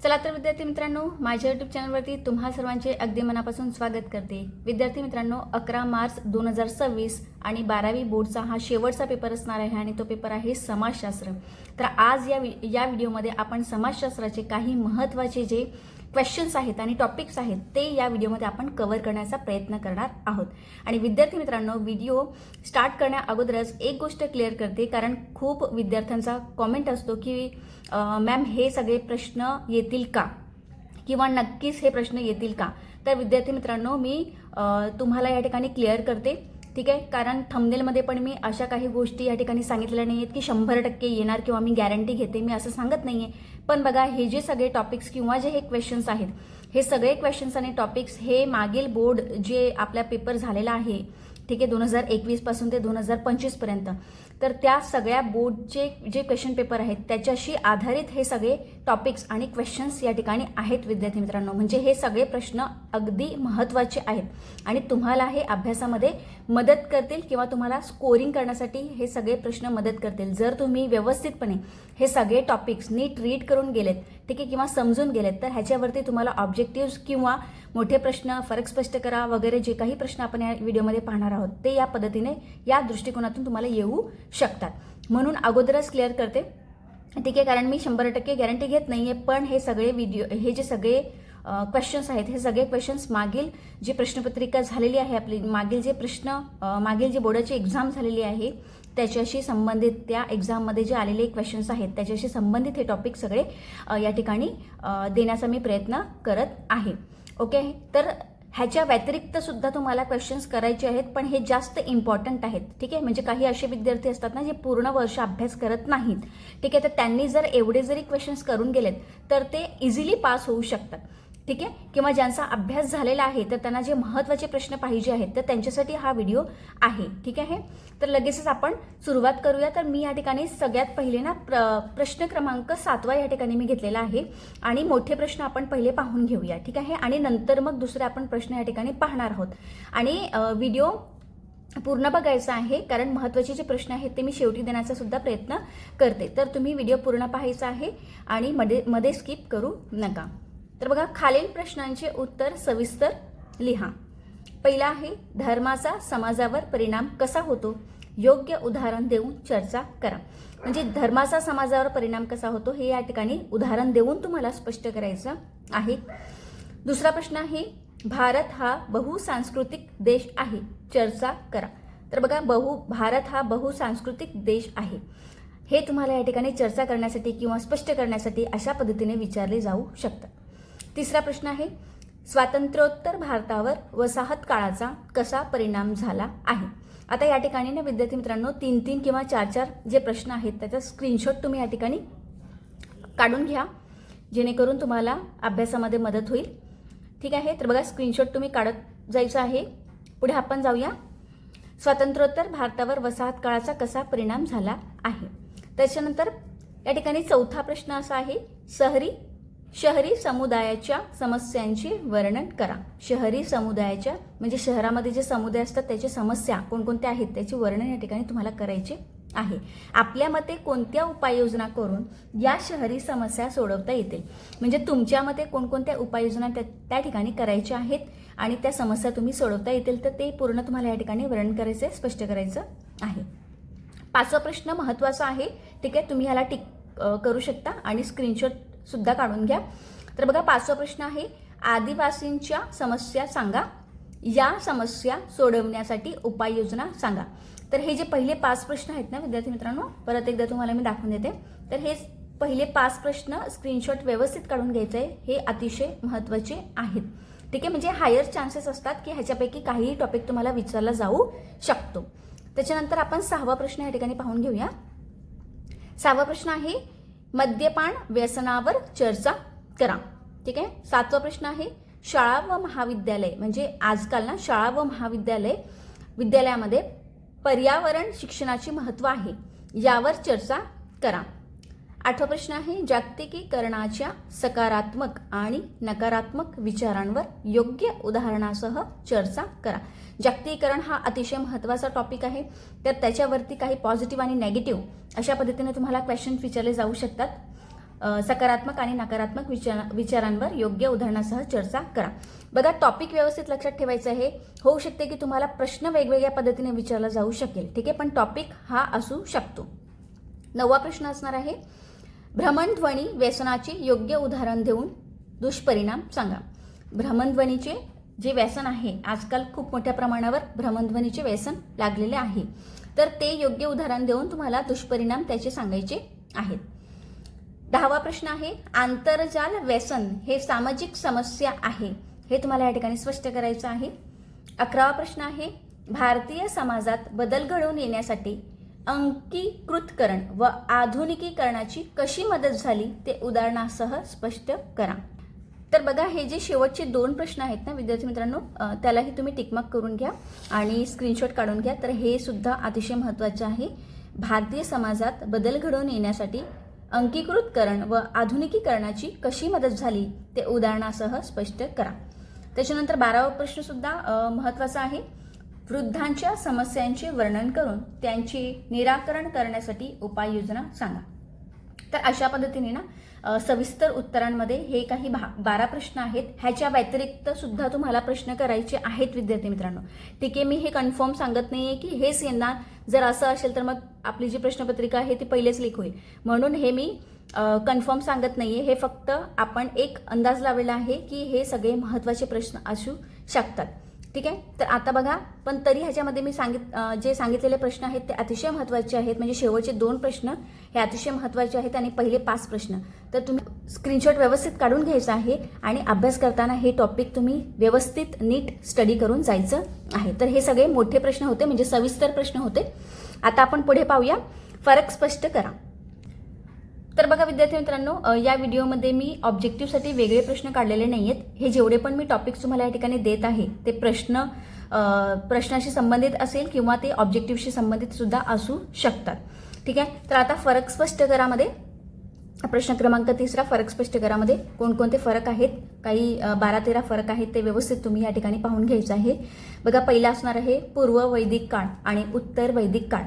चला तर विद्यार्थी मित्रांनो, माझ्या यूट्यूब चॅनलवरती तुम्हा सर्वांचे अगदी मनापासून स्वागत करते। विद्यार्थी मित्रांनो, 11 मार्च 2026 आणि 12वी बोर्डचा हा शेवटचा पेपर असणार आहे आणि तो पेपर आहे समाजशास्त्र। तर आज या व्हिडिओमध्ये आपण समाजशास्त्राचे काही महत्त्वाचे जे क्वेश्चन्स आहेत आणि टॉपिक्स आहेत ते या व्हिडिओमध्ये आपण कव्हर करण्याचा प्रयत्न करणार आहोत। आणि विद्यार्थी मित्रांनो, व्हिडिओ स्टार्ट करण्या अगोदरच एक गोष्ट क्लिअर करते, कारण खूप विद्यार्थ्यांचा कमेंट असतो की मॅम हे सगळे प्रश्न येतील का, किंवा नक्कीच हे प्रश्न येतील का। तर विद्यार्थी मित्रांनो, मी तुम्हाला या ठिकाणी क्लिअर करते, ठीक आहे। कारण थंबनेलमध्ये पण मी अशा काही गोष्टी या ठिकाणी सांगितलेल्या नाही आहेत की 100% येणार किंवा मी गॅरंटी घेते, मी असं सांगत नाही आहे। पण बघा, हे जे सगळे टॉपिक्स किंवा जे हे क्वेश्चन्स आहेत, हे सगळे क्वेश्चन्स आणि टॉपिक्स हे मागील बोर्ड जे आपला पेपर झालेला आहे, ठीक आहे, 2021 पासून ते 2025 पर्यंत, तर त्या सगळ्या बोर्डचे जे क्वेश्चन पेपर आहेत त्याच्याशी आधारित हे सगळे टॉपिक्स आणि क्वेश्चन्स या ठिकाणी आहेत विद्यार्थी मित्रांनो। म्हणजे हे सगळे प्रश्न अगदी महत्त्वाचे आहेत आणि तुम्हाला हे अभ्यासामध्ये मदत करतील किंवा तुम्हाला स्कोरिंग करण्यासाठी हे सगळे प्रश्न मदत करतील। जर तुम्ही व्यवस्थितपणे हे सगळे टॉपिक्स नीट रीड करून गेलेत, ठीक आहे, किंवा समजून गेलेत, तर ह्याच्यावरती तुम्हाला ऑब्जेक्टिव्स किंवा मोठे प्रश्न, फरक स्पष्ट करा वगैरे जे काही प्रश्न आपण या व्हिडिओमध्ये पाहणार आहोत ते या पद्धतीने, या दृष्टिकोनातून तुम्हाला येऊ शकतात। म्हणून अगोदरच क्लिअर करते, ठीक आहे, कारण मी 100% गॅरंटी घेत नाहीये, पण हे सगळे हे जे सगळे क्वेश्चन्स आहेत, हे सगळे क्वेश्चन्स मागील जी प्रश्नपत्रिका झालेली आहे आपली, मागील जे बोर्डाची एक्झाम झालेली आहे त्याच्याशी संबंधित, त्या एक्झाममध्ये जे आलेले क्वेश्चन्स आहेत त्याच्याशी संबंधित हे टॉपिक सगळे या ठिकाणी देण्याचा मी प्रयत्न करत आहे। ओके, तर ह्याच्या व्यतिरिक्त सुद्धा तुम्हाला क्वेश्चन्स करायचे आहेत, पण हे जास्त इम्पॉर्टंट आहेत, ठीक आहे। म्हणजे काही असे विद्यार्थी असतात ना जे पूर्ण वर्ष अभ्यास करत नाहीत, ठीक आहे, तर त्यांनी जर एवढे जरी क्वेश्चन्स करून गेलेत तर ते इझिली पास होऊ शकतात, ठीक आहे। किंवा ज्यांचा अभ्यास झालेला आहे तर त्यांना जे महत्त्वाचे प्रश्न पाहिजे आहेत तर त्यांच्यासाठी हा व्हिडिओ आहे, ठीक आहे। तर लगेचच आपण सुरुवात करूया। तर मी या ठिकाणी सगळ्यात पहिले ना प्रश्न क्रमांक 7 या ठिकाणी मी घेतलेला आहे आणि मोठे प्रश्न आपण पहिले पाहून घेऊया, ठीक आहे, आणि नंतर मग दुसरे आपण प्रश्न या ठिकाणी पाहणार आहोत। आणि व्हिडिओ पूर्ण बघायचा आहे, कारण महत्त्वाचे जे प्रश्न आहेत ते मी शेवटी देण्याचा सुद्धा प्रयत्न करते। तर तुम्ही व्हिडिओ पूर्ण पाहायचा आहे आणि मध्ये स्किप करू नका। तर बघा, खालील प्रश्नांचे उत्तर सविस्तर लिहा। पहिला आहे, धर्माचा समाजावर परिणाम कसा होतो, योग्य उदाहरण देऊन चर्चा करा। म्हणजे धर्माचा समाजावर परिणाम कसा होतो हे या ठिकाणी उदाहरण देऊन तुम्हाला स्पष्ट करायचं आहे। दुसरा प्रश्न आहे, भारत हा बहुसांस्कृतिक देश आहे, चर्चा करा। तर बघा, भारत हा बहुसांस्कृतिक देश आहे, हे तुम्हाला या ठिकाणी चर्चा करण्यासाठी किंवा स्पष्ट करण्यासाठी अशा पद्धतीने विचारले जाऊ शकतात। तिसरा प्रश्न आहे, स्वातंत्र्योत्तर भारतावर वसाहत काळाचा कसा परिणाम झाला आहे। आता या ठिकाणी ना विद्यार्थी मित्रांनो, 3 किंवा 4 जे प्रश्न आहेत त्याचा स्क्रीनशॉट तुम्ही या ठिकाणी काढून घ्या, जेणेकरून तुम्हाला अभ्यासामध्ये मदत होईल, ठीक आहे। तर बघा, स्क्रीनशॉट तुम्ही काढत जायचं आहे। पुढे आपण जाऊया, स्वातंत्र्योत्तर भारतावर वसाहत काळाचा कसा परिणाम झाला आहे। त्याच्यानंतर या ठिकाणी चौथा प्रश्न असा आहे, शहरी समुदायाच्या समस्यांचे वर्णन करा। शहरी समुदायाच्या म्हणजे शहरामध्ये जे समुदाय असतात त्याची समस्या कोणकोणत्या आहेत त्याचे वर्णन या ठिकाणी तुम्हाला करायचे आहे। आपल्या मते कोणत्या उपाययोजना करून या शहरी समस्या सोडवता येतील, म्हणजे तुमच्या मते कोणकोणत्या उपाययोजना त्या ठिकाणी करायच्या आहेत आणि त्या समस्या तुम्ही सोडवता येतील, तर ते पूर्ण तुम्हाला या ठिकाणी वर्णन करायचं आहे, स्पष्ट करायचं आहे। 5वा प्रश्न महत्त्वाचा आहे, ठीक आहे, तुम्ही ह्याला टिक करू शकता आणि स्क्रीनशॉट सुद्धा काढून घ्या। तर बघा, 5वा प्रश्न आहे, आदिवासींच्या समस्या सांगा, या समस्या सोडवण्यासाठी उपाययोजना सांगा। तर हे जे पहिले 5 प्रश्न आहेत ना विद्यार्थी मित्रांनो, परत एकदा तुम्हाला मी दाखवून देते। तर हे पहिले 5 प्रश्न स्क्रीनशॉट व्यवस्थित काढून घ्यायचे आहे, हे अतिशय महत्त्वाचे आहेत, ठीक आहे। म्हणजे हायर चान्सेस असतात की ह्याच्यापैकी काहीही टॉपिक तुम्हाला विचारला जाऊ शकतो। त्याच्यानंतर आपण 6वा प्रश्न या ठिकाणी पाहून घेऊया। 6वा प्रश्न आहे, मद्यपान व्यसनावर चर्चा करा, ठीक आहे। 7वा प्रश्न आहे, शाळा व महाविद्यालय म्हणजे आजकाल ना शाळा व विद्यालयामध्ये पर्यावरण शिक्षणाचे महत्त्व आहे, यावर चर्चा करा। 8वा प्रश्न आहे, जागतिकीकरणाच्या सकारात्मक आणि नकारात्मक विचारांवर योग्य उदाहरणासह चर्चा करा। जागतिकीकरण हा अतिशय महत्त्वाचा टॉपिक आहे, तर त्याच्यावरती काही पॉझिटिव्ह आणि नेगेटिव्ह अशा पद्धतीने तुम्हाला क्वेश्चन विचारले जाऊ शकतात। सकारात्मक आणि नकारात्मक विचारांवर योग्य उदाहरणासह चर्चा करा. बघा, टॉपिक व्यवस्थित लक्षात ठेवायचं आहे. होऊ शकते की तुम्हाला प्रश्न वेगवेगळ्या पद्धतीने विचारला जाऊ शकेल, ठीक आहे, पण टॉपिक हा असू शकतो. 9वा प्रश्न असणार आहे, भ्रमणध्वनी व्यसनाचे योग्य उदाहरण देऊन दुष्परिणाम सांगा. भ्रमणध्वनीचे जे व्यसन आहे, आजकाल खूप मोठ्या प्रमाणावर भ्रमणध्वनीचे व्यसन लागलेले आहे, तर ते योग्य उदाहरण देऊन तुम्हाला दुष्परिणाम त्याचे सांगायचे आहेत. 10वा प्रश्न आहे, आंतरजाल व्यसन हे सामाजिक समस्या आहे, हे तुम्हाला या ठिकाणी स्पष्ट करायचं आहे. 11वा प्रश्न आहे, भारतीय समाजात बदल घडवून येण्यासाठी अंकीकृतकरण व आधुनिकीकरणाची कशी मदत झाली ते उदाहरणासह स्पष्ट करा. तर बघा, हे जे शेवटचे 2 प्रश्न आहेत ना विद्यार्थी मित्रांनो, त्यालाही तुम्ही टिकमार्क करून घ्या आणि स्क्रीनशॉट काढून घ्या. तर हे सुद्धा अतिशय महत्त्वाचे आहे. भारतीय समाजात बदल घडवून येण्यासाठी अंकीकृतकरण व आधुनिकीकरणाची कशी मदत झाली ते उदाहरणासह स्पष्ट करा. त्याच्यानंतर 12वा प्रश्न सुद्धा महत्त्वाचा आहे, वृद्धांच्या समस्यांचे वर्णन करून त्यांचे निराकरण करण्यासाठी उपाययोजना सांगा. तर अशा पद्धतीने ना सविस्तर उत्तरांमध्ये हे काही 12 प्रश्न आहेत. ह्याच्या व्यतिरिक्त सुद्धा तुम्हाला प्रश्न करायचे आहेत विद्यार्थी मित्रांनो, ठीक आहे. मी हे कन्फर्म सांगत नाही आहे की हेच येणार. जर असं असेल तर मग आपली जी प्रश्नपत्रिका आहे ती पहिलेच लीक होईल, म्हणून हे मी कन्फर्म सांगत नाही आहे. हे फक्त आपण एक अंदाज लावलेला आहे की हे सगळे महत्त्वाचे प्रश्न असू शकतात, ठीक आहे. तर आता बघा, पण तरी ह्याच्यामध्ये मी जे सांगितलेले प्रश्न आहेत ते अतिशय महत्त्वाचे आहेत. म्हणजे शेवटचे 2 प्रश्न हे अतिशय महत्त्वाचे आहेत आणि पहिले 5 प्रश्न. तर तुम्ही स्क्रीनशॉट व्यवस्थित काढून घ्यायचा आहे आणि अभ्यास करताना हे टॉपिक तुम्ही व्यवस्थित नीट स्टडी करून जायचं आहे. तर हे सगळे मोठे प्रश्न होते, म्हणजे सविस्तर प्रश्न होते. आता आपण पुढे पाहूया, फरक स्पष्ट करा. तर बघा विद्यार्थी मित्रांनो, या व्हिडिओमध्ये मी ऑब्जेक्टिव्हसाठी वेगळे प्रश्न काढलेले नाही आहेत. हे जेवढे पण मी टॉपिक्स तुम्हाला या ठिकाणी देत आहे ते प्रश्नाशी संबंधित असेल किंवा ते ऑब्जेक्टिव्हशी संबंधित सुद्धा असू शकतात, ठीक आहे. तर आता फरक स्पष्ट करामध्ये प्रश्न क्रमांक 3, फरक स्पष्ट करामध्ये कोणकोणते फरक आहेत, काही 12-13 फरक आहेत, ते व्यवस्थित तुम्ही या ठिकाणी पाहून घ्यायचं आहे. बघा, पहिला असणार आहे पूर्व वैदिक काळ आणि उत्तर वैदिक काळ.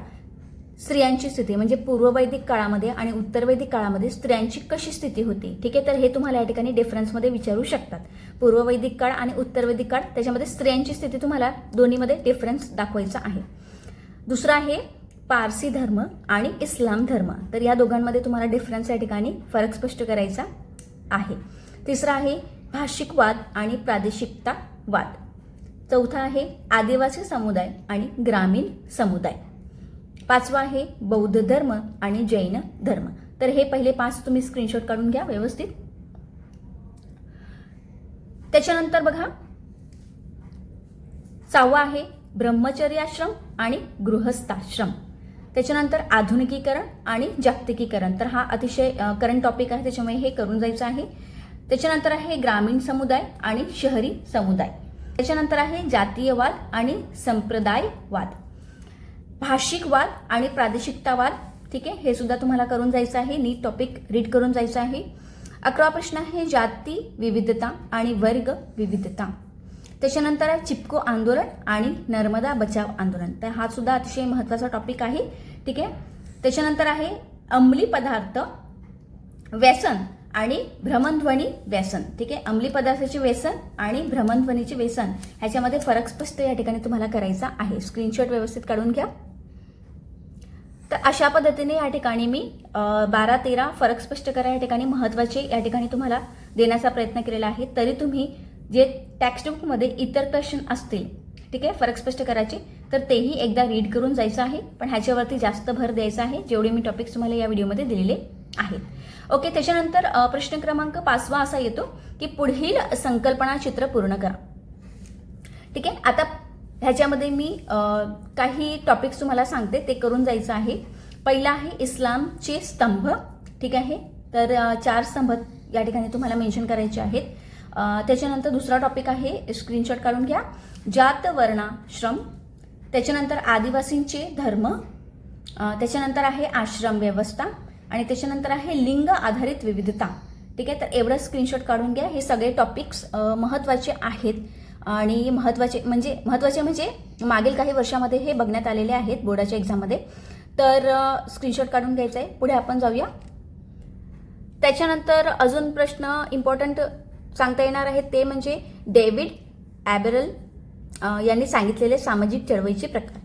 स्त्रियांची स्थिती म्हणजे पूर्व वैदिक काळामध्ये आणि उत्तर वैदिक काळामध्ये स्त्रियांची कशी स्थिती होती, ठीक आहे. तर हे तुम्हाला या ठिकाणी डिफरन्समध्ये विचारू शकतात. पूर्व वैदिक काळ आणि उत्तर वैदिक काळ, त्याच्यामध्ये स्त्रियांची स्थिती तुम्हाला दोन्हीमध्ये डिफरन्स दाखवायचा आहे. दुसरा आहे पारसी धर्म आणि इस्लाम धर्म. तर या दोघांमध्ये तुम्हाला डिफरन्स या ठिकाणी फरक स्पष्ट करायचा आहे. तिसरा आहे भाषिकवाद आणि प्रादेशिकतावाद. चौथा आहे आदिवासी समुदाय आणि ग्रामीण समुदाय. 5वा आहे बौद्ध धर्म आणि जैन धर्म. तर हे पहिले 5 तुम्ही स्क्रीनशॉट काढून घ्या व्यवस्थित. त्याच्यानंतर बघा, 6वा आहे ब्रह्मचर्याश्रम आणि गृहस्थाश्रम. त्याच्यानंतर आधुनिकीकरण आणि जागतिकीकरण. तर हा अतिशय करंट टॉपिक आहे, त्याच्यामुळे हे करून जायचं आहे. त्याच्यानंतर आहे ग्रामीण समुदाय आणि शहरी समुदाय. त्याच्यानंतर आहे जातीयवाद आणि संप्रदायवाद, भाषिकवाद आणि प्रादेशिकतावाद, ठीक आहे. हे सुद्धा तुम्हाला करून जायचं आहे, नीट टॉपिक रीड करून जायचं आहे. 11वा प्रश्न आहे जाती विविधता आणि वर्ग विविधता. त्याच्यानंतर आहे चिपको आंदोलन आणि नर्मदा बचाव आंदोलन. तर हा सुद्धा अतिशय महत्त्वाचा टॉपिक आहे, ठीक आहे. त्याच्यानंतर आहे अंमली पदार्थ व्यसन आणि भ्रमणध्वनी व्यसन, ठीक आहे. अंमली पदार्थाचे व्यसन आणि भ्रमणध्वनीचे व्यसन ह्याच्यामध्ये फरक स्पष्ट या ठिकाणी तुम्हाला करायचा आहे. स्क्रीनशॉट व्यवस्थित काढून घ्या. तर अशा पद्धतीने या ठिकाणी मी 12-13 फरक स्पष्ट करा या ठिकाणी महत्त्वाचे या ठिकाणी तुम्हाला देण्याचा प्रयत्न केलेला आहे. तरी तुम्ही जे टेक्स्टबुकमध्ये इतर क्वेश्चन असतील, ठीक आहे, फरक स्पष्ट करायचे, तर तेही एकदा रीड करून जायचं आहे. पण ह्याच्यावरती जास्त भर द्यायचा आहे जेवढे मी टॉपिक्स तुम्हाला या व्हिडिओमध्ये दिलेले आहेत. ओके. त्याच्यानंतर प्रश्न क्रमांक 5वा असा येतो की पुढील संकल्पना चित्र पूर्ण करा, ठीक आहे. आता ह्याच्यामध्ये मी काही टॉपिक्स तुम्हाला सांगते, ते करून जायचं आहे. पहिला आहे इस्लामचे स्तंभ, ठीक आहे. तर 4 स्तंभ या ठिकाणी तुम्हाला मेन्शन करायचे आहेत. त्याच्यानंतर दुसरा टॉपिक आहे, स्क्रीनशॉट काढून घ्या, जात वर्णाश्रम. त्याच्यानंतर आदिवासींचे धर्म. त्याच्यानंतर आहे आश्रम व्यवस्था आणि त्याच्यानंतर आहे लिंग आधारित विविधता, ठीक आहे. तर एवढं स्क्रीनशॉट काढून घ्या. हे सगळे टॉपिक्स महत्त्वाचे आहेत आणि महत्त्वाचे म्हणजे मागील काही वर्षामध्ये हे बघण्यात आलेले आहेत बोर्डाच्या एक्झाममध्ये. तर स्क्रीनशॉट काढून घ्यायचं आहे. पुढे आपण जाऊया. त्याच्यानंतर अजून प्रश्न इम्पॉर्टंट सांगता येणार आहेत ते म्हणजे डेव्हिड ॲबरल यांनी सांगितलेले सामाजिक चळवळीचे प्रकार,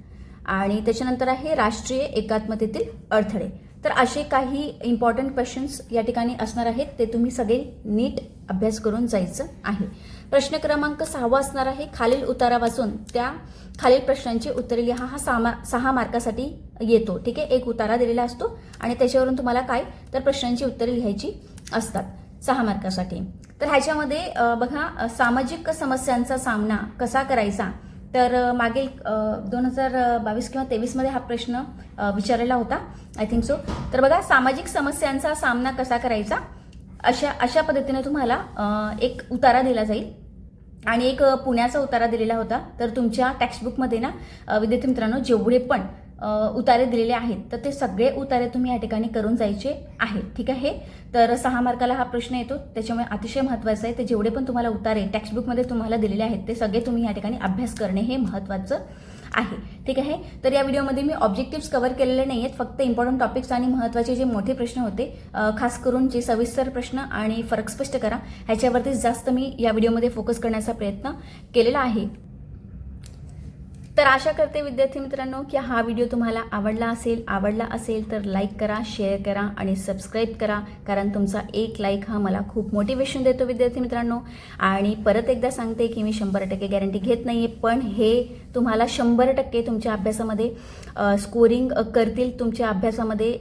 आणि त्याच्यानंतर आहे राष्ट्रीय एकात्मतेतील अडथळे. तर असे काही इम्पॉर्टंट क्वेश्चन्स या ठिकाणी असणार आहेत, ते तुम्ही सगळे नीट अभ्यास करून जायचं आहे. प्रश्न क्रमांक 6 असणार आहे, खालील उतारा वाचून त्या खालील प्रश्नांची उत्तरे लिहा. हा 6 मार्कासाठी येतो. ठीक आहे, एक उतारा दिलेला असतो आणि त्याच्यावरून तुम्हाला काय तर प्रश्नांची उत्तरे लिहायची असतात 6 मार्कासाठी. तर ह्याच्यामध्ये बघा, सामाजिक समस्यांचा सामना कसा करायचा, तर मागील 2022 किंवा 23मध्ये हा प्रश्न विचारलेला होता, आय थिंक सो. तर बघा, सामाजिक समस्यांचा सामना कसा करायचा अशा पद्धतीने तुम्हाला एक उतारा दिला जाईल, आणि एक पुण्याचा उतारा दिलेला होता. तर तुमच्या टेक्स्टबुकमध्ये ना विद्यार्थी मित्रांनो जेवढे पण उतारे दिलेले आहेत तर ते सगळे उतारे तुम्ही या ठिकाणी करून जायचे आहेत. ठीक आहे, तर 6 मार्काला हा प्रश्न येतो, त्याच्यामुळे अतिशय महत्त्वाचं आहे ते जेवढे पण तुम्हाला उतारे टेक्स्टबुकमध्ये तुम्हाला दिलेले आहेत ते सगळे तुम्ही या ठिकाणी अभ्यास करणे हे महत्त्वाचं आहे. ठीक आहे, तर या व्हिडिओमध्ये मी ऑब्जेक्टिव्स कव्हर केलेले नाही आहेत, फक्त इम्पॉर्टंट टॉपिक्स आणि महत्त्वाचे जे मोठे प्रश्न होते, खास करून जे सविस्तर प्रश्न आणि फरक स्पष्ट करा ह्याच्यावरतीच जास्त मी या व्हिडिओमध्ये फोकस करण्याचा प्रयत्न केलेला आहे. तर आशा करते विद्यार्थी मित्रांनो की हा व्हिडिओ तुम्हाला आवडला असेल तर लाईक करा, शेअर करा आणि सबस्क्राईब करा, कारण तुमचा एक लाईक हा मला खूप मोटिवेशन देतो विद्यार्थी मित्रांनो. आणि परत एकदा सांगते की मी 100% गॅरंटी घेत नाही आहे, पण हे तुम्हाला 100% तुमच्या अभ्यासामध्ये स्कोरिंग करतील, तुमच्या अभ्यासामध्ये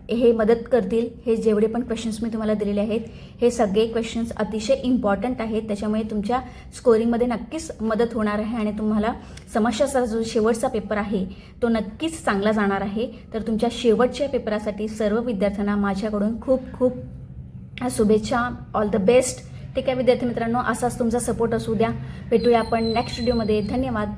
हे मदत करतील. हे जेवढे पण क्वेश्चन्स मी तुम्हाला दिलेले आहेत हे सगळे क्वेश्चन्स अतिशय इम्पॉर्टंट आहेत, त्याच्यामुळे तुमच्या स्कोरिंगमध्ये नक्कीच मदत होणार आहे आणि तुम्हाला समस्याचा जो शेवटचा पेपर आहे तो नक्कीच चांगला जाणार आहे. तर तुमच्या शेवटच्या पेपरासाठी सर्व विद्यार्थ्यांना माझ्याकडून खूप खूप शुभेच्छा, ऑल द बेस्ट. ठीक आहे विद्यार्थी मित्रांनो, असाच तुमचा सपोर्ट असू द्या. भेटूया आपण नेक्स्ट व्हिडिओमध्ये. धन्यवाद.